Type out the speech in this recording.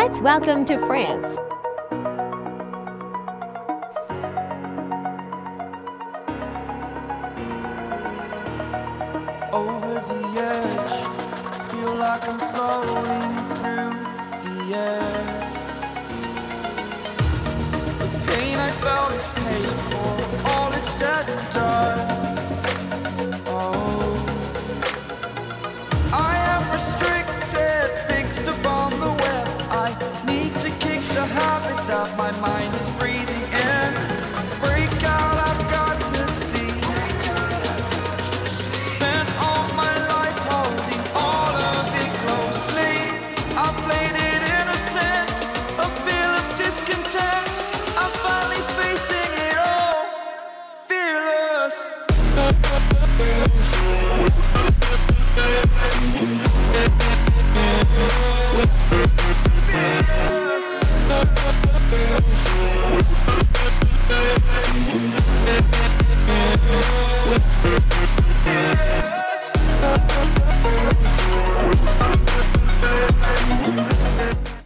Let's welcome to France. Over the edge, feel like I'm floating through the air. The pain I felt is paid for, all is said and done. Oh, I am restricted, fixed upon the web. I need to kick the habit that my mind is breathing in. Break out, I've got to see. Spent all my life holding all of it closely. I played it innocent, a feel of discontent. I'm finally facing it all, fearless. Fearless.